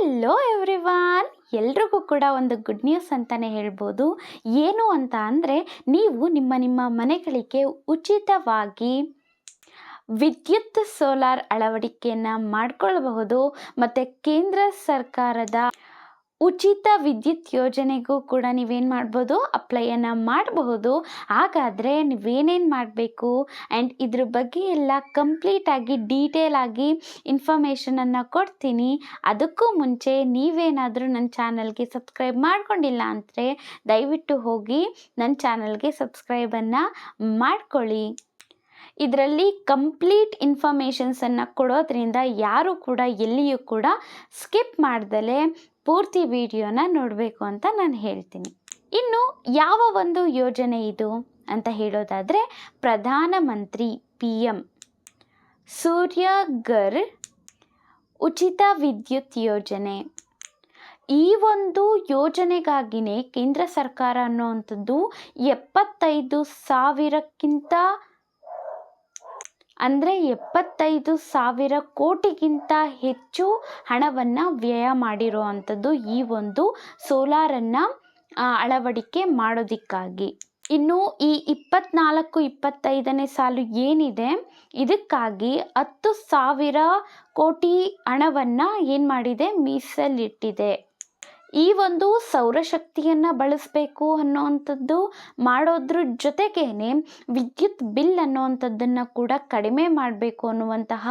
Hello everyone, ಎಲ್ರಿಗೂ ಕೂಡ ಒಂದು ಗುಡ್ ನ್ಯೂಸ್ ಅಂತಲೇ ಹೇಳ್ಬೋದು. ಏನು ಅಂತ ಅಂದರೆ, ನೀವು ನಿಮ್ಮ ಮನೆಗಳಿಗೆ ಉಚಿತವಾಗಿ ವಿದ್ಯುತ್ ಸೋಲಾರ್ ಅಳವಡಿಕೆಯನ್ನು ಮಾಡಿಕೊಳ್ಳಬಹುದು. ಮತ್ತು ಕೇಂದ್ರ ಸರ್ಕಾರದ ಉಚಿತ ವಿದ್ಯುತ್ ಯೋಜನೆಗೂ ಕೂಡ ನೀವೇನು ಮಾಡ್ಬೋದು, ಅಪ್ಲೈಯನ್ನು ಮಾಡಬಹುದು. ಹಾಗಾದರೆ ನೀವೇನೇನು ಮಾಡಬೇಕು ಆ್ಯಂಡ್ ಇದ್ರ ಬಗ್ಗೆ ಎಲ್ಲ ಕಂಪ್ಲೀಟಾಗಿ ಡೀಟೇಲಾಗಿ ಇನ್ಫಾರ್ಮೇಷನನ್ನು ಕೊಡ್ತೀನಿ. ಅದಕ್ಕೂ ಮುಂಚೆ ನೀವೇನಾದರೂ ನನ್ನ ಚಾನಲ್ಗೆ ಸಬ್ಸ್ಕ್ರೈಬ್ ಮಾಡ್ಕೊಂಡಿಲ್ಲ ಅಂದರೆ ದಯವಿಟ್ಟು ಹೋಗಿ ನನ್ನ ಚಾನಲ್ಗೆ ಸಬ್ಸ್ಕ್ರೈಬನ್ನು ಮಾಡ್ಕೊಳ್ಳಿ. ಇದರಲ್ಲಿ ಕಂಪ್ಲೀಟ್ ಇನ್ಫಾರ್ಮೇಷನ್ಸನ್ನು ಕೊಡೋದ್ರಿಂದ ಯಾರು ಕೂಡ ಎಲ್ಲಿಯೂ ಕೂಡ ಸ್ಕಿಪ್ ಮಾಡ್ದಲೇ ಪೂರ್ತಿ ವಿಡಿಯೋನ ನೋಡಬೇಕು ಅಂತ ನಾನು ಹೇಳ್ತೀನಿ. ಇನ್ನು ಯಾವ ಒಂದು ಯೋಜನೆ ಇದು ಅಂತ ಹೇಳೋದಾದರೆ, ಪ್ರಧಾನಮಂತ್ರಿ PM ಸೂರ್ಯಘರ್ ಉಚಿತ ವಿದ್ಯುತ್ ಯೋಜನೆ. ಈ ಒಂದು ಯೋಜನೆಗಾಗಿಯೇ ಕೇಂದ್ರ ಸರ್ಕಾರ ಅನ್ನುವಂಥದ್ದು 75,000 ಕೋಟಿಗಿಂತ ಹೆಚ್ಚು ಹಣವನ್ನು ವ್ಯಯ ಮಾಡಿರುವಂಥದ್ದು ಈ ಒಂದು ಸೋಲಾರನ್ನು ಅಳವಡಿಕೆ ಮಾಡೋದಕ್ಕಾಗಿ. ಇನ್ನು ಈ 24-25ನೇ ಸಾಲು ಏನಿದೆ, ಇದಕ್ಕಾಗಿ 10,000 ಕೋಟಿ ಹಣವನ್ನು ಏನು ಮಾಡಿದೆ, ಮೀಸಲಿಟ್ಟಿದೆ. ಈ ಒಂದು ಸೌರಶಕ್ತಿಯನ್ನು ಬಳಸಬೇಕು ಅನ್ನೋವಂಥದ್ದು ಮಾಡೋದ್ರ ಜೊತೆಗೇನೆ ವಿದ್ಯುತ್ ಬಿಲ್ ಅನ್ನುವಂಥದ್ದನ್ನು ಕೂಡ ಕಡಿಮೆ ಮಾಡಬೇಕು ಅನ್ನುವಂತಹ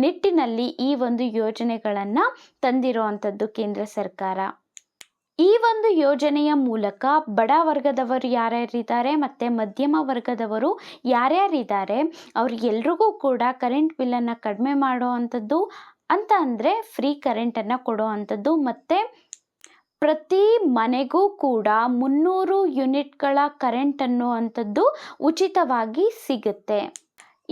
ನಿಟ್ಟಿನಲ್ಲಿ ಈ ಒಂದು ಯೋಜನೆಗಳನ್ನು ತಂದಿರುವಂಥದ್ದು ಕೇಂದ್ರ ಸರ್ಕಾರ. ಈ ಒಂದು ಯೋಜನೆಯ ಮೂಲಕ ಬಡ ವರ್ಗದವರು ಯಾರ್ಯಾರಿದ್ದಾರೆ ಮತ್ತು ಮಧ್ಯಮ ವರ್ಗದವರು ಯಾರ್ಯಾರಿದ್ದಾರೆ ಅವ್ರಿಗೆಲ್ರಿಗೂ ಕೂಡ ಕರೆಂಟ್ ಬಿಲ್ಲನ್ನು ಕಡಿಮೆ ಮಾಡುವಂಥದ್ದು ಅಂತ ಅಂದರೆ ಫ್ರೀ ಕರೆಂಟನ್ನು ಕೊಡುವಂಥದ್ದು, ಮತ್ತು ಪ್ರತಿ ಮನೆಗೂ ಕೂಡ 300 ಯೂನಿಟ್ಗಳ ಕರೆಂಟ್ ಅನ್ನುವಂಥದ್ದು ಉಚಿತವಾಗಿ ಸಿಗುತ್ತೆ.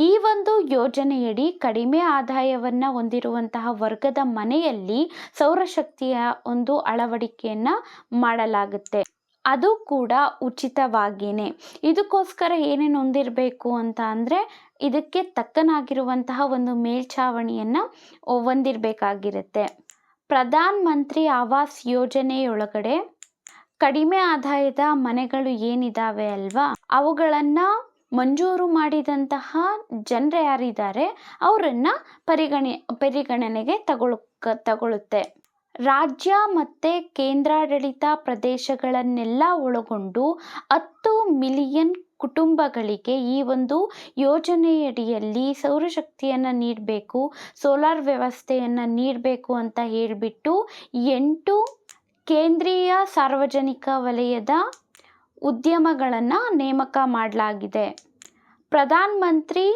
ಈ ಒಂದು ಯೋಜನೆಯಡಿ ಕಡಿಮೆ ಆದಾಯವನ್ನು ಹೊಂದಿರುವಂತಹ ವರ್ಗದ ಮನೆಯಲ್ಲಿ ಸೌರಶಕ್ತಿಯ ಒಂದು ಅಳವಡಿಕೆಯನ್ನು ಮಾಡಲಾಗುತ್ತೆ, ಅದು ಕೂಡ ಉಚಿತವಾಗಿಯೇ. ಇದಕ್ಕೋಸ್ಕರ ಏನೇನು ಹೊಂದಿರಬೇಕು ಅಂತ ಅಂದರೆ, ಇದಕ್ಕೆ ತಕ್ಕನಾಗಿರುವಂತಹ ಒಂದು ಮೇಲ್ಛಾವಣಿಯನ್ನು ಹೊಂದಿರಬೇಕಾಗಿರುತ್ತೆ. ಪ್ರಧಾನ ಮಂತ್ರಿ ಆವಾಸ್ ಯೋಜನೆಯೊಳಗಡೆ ಕಡಿಮೆ ಆದಾಯದ ಮನೆಗಳು ಏನಿದ್ದಾವೆ ಅಲ್ವಾ, ಅವುಗಳನ್ನು ಮಂಜೂರು ಮಾಡಿದಂತಹ ಜನರು ಯಾರಿದ್ದಾರೆ ಅವರನ್ನು ಪರಿಗಣನೆಗೆ ತಗೊಳ್ಳುತ್ತೆ. ರಾಜ್ಯ ಮತ್ತು ಕೇಂದ್ರಾಡಳಿತ ಪ್ರದೇಶಗಳನ್ನೆಲ್ಲ ಒಳಗೊಂಡು 10 ಮಿಲಿಯನ್ ಕುಟುಂಬಗಳಿಗೆ ಈ ಒಂದು ಯೋಜನೆಯಡಿಯಲ್ಲಿ ಸೌರಶಕ್ತಿಯನ್ನು ನೀಡಬೇಕು, ಸೋಲಾರ್ ವ್ಯವಸ್ಥೆಯನ್ನು ನೀಡಬೇಕು ಅಂತ ಹೇಳಿಬಿಟ್ಟು 8 ಕೇಂದ್ರೀಯ ಸಾರ್ವಜನಿಕ ವಲಯದ ಉದ್ಯಮಗಳನ್ನು ನೇಮಕ ಮಾಡಲಾಗಿದೆ. ಪ್ರಧಾನ ಮಂತ್ರಿ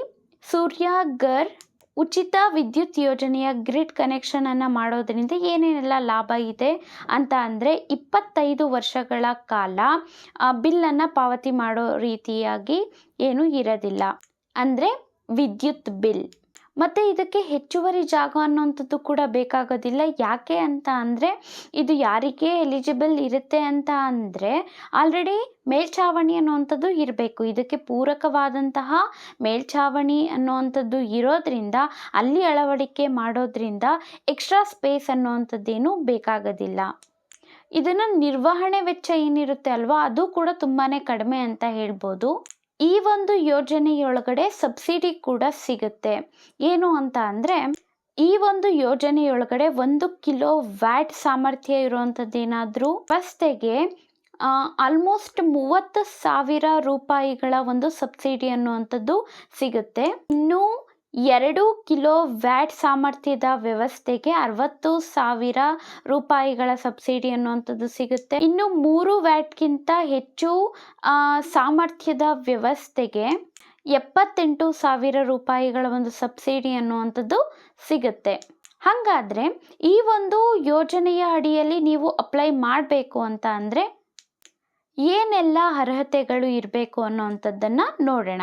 ಸೂರ್ಯಘರ್ ಉಚಿತ ವಿದ್ಯುತ್ ಯೋಜನೆಯ ಗ್ರಿಡ್ ಕನೆಕ್ಷನನ್ನು ಮಾಡೋದ್ರಿಂದ ಏನೇನೆಲ್ಲ ಲಾಭ ಇದೆ ಅಂತ ಅಂದರೆ, 25 ವರ್ಷಗಳ ಕಾಲ ಬಿಲ್ಲನ್ನು ಪಾವತಿ ಮಾಡೋ ರೀತಿಯಾಗಿ ಏನೂ ಇರೋದಿಲ್ಲ, ಅಂದರೆ ವಿದ್ಯುತ್ ಬಿಲ್. ಮತ್ತು ಇದಕ್ಕೆ ಹೆಚ್ಚುವರಿ ಜಾಗ ಅನ್ನೋಂಥದ್ದು ಕೂಡ ಬೇಕಾಗೋದಿಲ್ಲ. ಯಾಕೆ ಅಂತ ಅಂದರೆ, ಇದು ಯಾರಿಗೆ ಎಲಿಜಿಬಲ್ ಇರುತ್ತೆ ಅಂತ ಅಂದರೆ, ಆಲ್ರೆಡಿ ಮೇಲ್ಛಾವಣಿ ಅನ್ನುವಂಥದ್ದು ಇರಬೇಕು. ಇದಕ್ಕೆ ಪೂರಕವಾದಂತಹ ಮೇಲ್ಛಾವಣಿ ಅನ್ನುವಂಥದ್ದು ಇರೋದ್ರಿಂದ ಅಲ್ಲಿ ಅಳವಡಿಕೆ ಮಾಡೋದ್ರಿಂದ ಎಕ್ಸ್ಟ್ರಾ ಸ್ಪೇಸ್ ಅನ್ನುವಂಥದ್ದೇನು ಬೇಕಾಗೋದಿಲ್ಲ. ಇದನ್ನು ನಿರ್ವಹಣೆ ವೆಚ್ಚ ಏನಿರುತ್ತೆ ಅಲ್ವಾ, ಅದು ಕೂಡ ತುಂಬಾ ಕಡಿಮೆ ಅಂತ ಹೇಳ್ಬೋದು. ಈ ಒಂದು ಯೋಜನೆಯೊಳಗಡೆ ಸಬ್ಸಿಡಿ ಕೂಡ ಸಿಗುತ್ತೆ. ಏನು ಅಂತ ಅಂದರೆ, ಈ ಒಂದು ಯೋಜನೆಯೊಳಗಡೆ 1 ಕಿಲೋ ವ್ಯಾಟ್ ಸಾಮರ್ಥ್ಯ ಇರುವಂಥದ್ದೇನಾದರೂ ವ್ಯವಸ್ಥೆಗೆ ಆಲ್ಮೋಸ್ಟ್ 30,000 ರೂಪಾಯಿಗಳ ಒಂದು ಸಬ್ಸಿಡಿ ಅನ್ನುವಂಥದ್ದು ಸಿಗುತ್ತೆ. ಇನ್ನು 2 ಕಿಲೋ ವ್ಯಾಟ್ ಸಾಮರ್ಥ್ಯದ ವ್ಯವಸ್ಥೆಗೆ 60,000 ರೂಪಾಯಿಗಳ ಸಬ್ಸಿಡಿ ಅನ್ನುವಂಥದ್ದು ಸಿಗುತ್ತೆ. ಇನ್ನು 3 ವ್ಯಾಟ್ಗಿಂತ ಹೆಚ್ಚು ಸಾಮರ್ಥ್ಯದ ವ್ಯವಸ್ಥೆಗೆ 78,000 ರೂಪಾಯಿಗಳ ಒಂದು ಸಬ್ಸಿಡಿ ಅನ್ನುವಂಥದ್ದು ಸಿಗುತ್ತೆ. ಹಾಗಾದರೆ ಈ ಒಂದು ಯೋಜನೆಯ ಅಡಿಯಲ್ಲಿ ನೀವು ಅಪ್ಲೈ ಮಾಡಬೇಕು ಅಂತ ಅಂದರೆ ಏನೆಲ್ಲ ಅರ್ಹತೆಗಳು ಇರಬೇಕು ಅನ್ನೋವಂಥದ್ದನ್ನು ನೋಡೋಣ.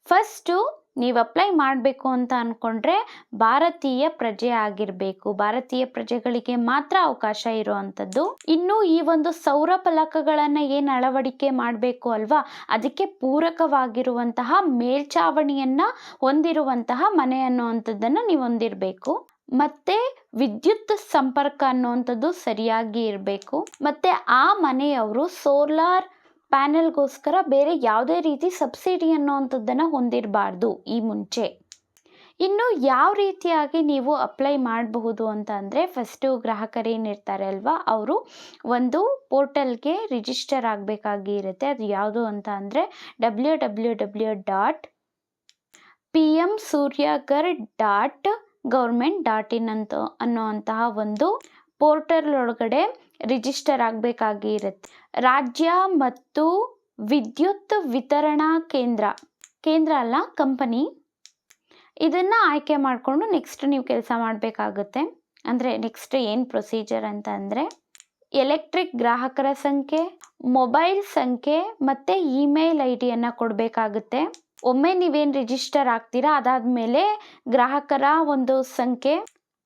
ಫಸ್ಟು, ನೀವು ಅಪ್ಲೈ ಮಾಡಬೇಕು ಅಂತ ಅಂದ್ಕೊಂಡ್ರೆ ಭಾರತೀಯ ಪ್ರಜೆ ಆಗಿರಬೇಕು. ಭಾರತೀಯ ಪ್ರಜೆಗಳಿಗೆ ಮಾತ್ರ ಅವಕಾಶ ಇರುವಂಥದ್ದು. ಇನ್ನು ಈ ಒಂದು ಸೌರ ಫಲಕಗಳನ್ನು ಏನು ಅಳವಡಿಕೆ ಮಾಡಬೇಕು ಅಲ್ವಾ, ಅದಕ್ಕೆ ಪೂರಕವಾಗಿರುವಂತಹ ಮೇಲ್ಛಾವಣಿಯನ್ನು ಹೊಂದಿರುವಂತಹ ಮನೆ ಅನ್ನುವಂಥದ್ದನ್ನು ನೀವು ಹೊಂದಿರಬೇಕು. ಮತ್ತು ವಿದ್ಯುತ್ ಸಂಪರ್ಕ ಅನ್ನುವಂಥದ್ದು ಸರಿಯಾಗಿ ಇರಬೇಕು. ಮತ್ತು ಆ ಮನೆಯವರು ಸೋಲಾರ್ ಪ್ಯಾನೆಲ್ಗೋಸ್ಕರ ಬೇರೆ ಯಾವುದೇ ರೀತಿ ಸಬ್ಸಿಡಿ ಅನ್ನೋವಂಥದ್ದನ್ನು ಹೊಂದಿರಬಾರ್ದು ಈ ಮುಂಚೆ. ಇನ್ನು ಯಾವ ರೀತಿಯಾಗಿ ನೀವು ಅಪ್ಲೈ ಮಾಡಬಹುದು ಅಂತ ಅಂದರೆ, ಫಸ್ಟು ಗ್ರಾಹಕರೇನಿರ್ತಾರೆ ಅಲ್ವಾ, ಅವರು ಒಂದು ಪೋರ್ಟಲ್ಗೆ ರಿಜಿಸ್ಟರ್ ಆಗಬೇಕಾಗಿರುತ್ತೆ. ಅದು ಯಾವುದು ಅಂತ ಅಂದರೆ www.pmsuryaghar.government.in ಅನ್ನುವಂತಹ ಒಂದು ಪೋರ್ಟಲ್ ಒಳಗಡೆ ರಿಜಿಸ್ಟರ್ ಆಗಬೇಕಾಗಿರುತ್ತೆ. ರಾಜ್ಯ ಮತ್ತು ವಿದ್ಯುತ್ ವಿತರಣಾ ಕೇಂದ್ರ ಅಲ್ಲ, ಕಂಪನಿ, ಇದನ್ನು ಆಯ್ಕೆ ಮಾಡಿಕೊಂಡು ನೆಕ್ಸ್ಟ್ ನೀವು ಕೆಲಸ ಮಾಡಬೇಕಾಗುತ್ತೆ. ಅಂದರೆ ನೆಕ್ಸ್ಟ್ ಏನು ಪ್ರೊಸೀಜರ್ ಅಂತ ಅಂದರೆ, ಎಲೆಕ್ಟ್ರಿಕ್ ಗ್ರಾಹಕರ ಸಂಖ್ಯೆ, ಮೊಬೈಲ್ ಸಂಖ್ಯೆ ಮತ್ತು ಇಮೇಲ್ ID ಕೊಡಬೇಕಾಗುತ್ತೆ. ಒಮ್ಮೆ ನೀವೇನು ರಿಜಿಸ್ಟರ್ ಆಗ್ತೀರಾ ಅದಾದಮೇಲೆ ಗ್ರಾಹಕರ ಒಂದು ಸಂಖ್ಯೆ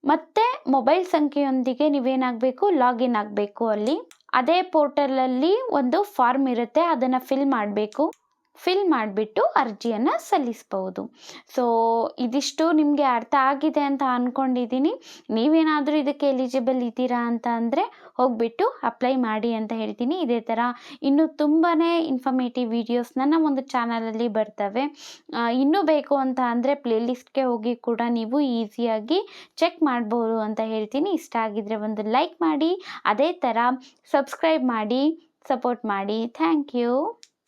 ಮತ್ತು ಮೊಬೈಲ್ ಸಂಖ್ಯೆಯೊಂದಿಗೆ ನೀವೇನಾಗಬೇಕು, ಲಾಗಿನ್ ಆಗಬೇಕು. ಅಲ್ಲಿ ಅದೇ ಪೋರ್ಟಲಲ್ಲಿ ಒಂದು ಫಾರ್ಮ್ ಇರುತ್ತೆ, ಅದನ್ನು ಫಿಲ್ ಮಾಡಿಬಿಟ್ಟು ಅರ್ಜಿಯನ್ನು ಸಲ್ಲಿಸ್ಬೋದು. ಸೊ ಇದಿಷ್ಟು ನಿಮಗೆ ಅರ್ಥ ಆಗಿದೆ ಅಂತ ಅಂದ್ಕೊಂಡಿದ್ದೀನಿ. ನೀವೇನಾದರೂ ಇದಕ್ಕೆ ಎಲಿಜಿಬಲ್ ಇದ್ದೀರಾ ಅಂತ ಅಂದರೆ ಹೋಗಿಬಿಟ್ಟು ಅಪ್ಲೈ ಮಾಡಿ ಅಂತ ಹೇಳ್ತೀನಿ. ಇದೇ ಥರ ಇನ್ನೂ ತುಂಬಾ ಇನ್ಫಾರ್ಮೇಟಿವ್ ವೀಡಿಯೋಸ್ ನನ್ನ ಒಂದು ಚಾನಲಲ್ಲಿ ಬರ್ತವೆ. ಇನ್ನೂ ಬೇಕು ಅಂತ ಅಂದರೆ ಪ್ಲೇಲಿಸ್ಟ್ಗೆ ಹೋಗಿ ಕೂಡ ನೀವು ಈಸಿಯಾಗಿ ಚೆಕ್ ಮಾಡ್ಬೋದು ಅಂತ ಹೇಳ್ತೀನಿ. ಇಷ್ಟ ಆಗಿದ್ದರೆ ಒಂದು ಲೈಕ್ ಮಾಡಿ, ಅದೇ ಥರ ಸಬ್ಸ್ಕ್ರೈಬ್ ಮಾಡಿ, ಸಪೋರ್ಟ್ ಮಾಡಿ. Thank you.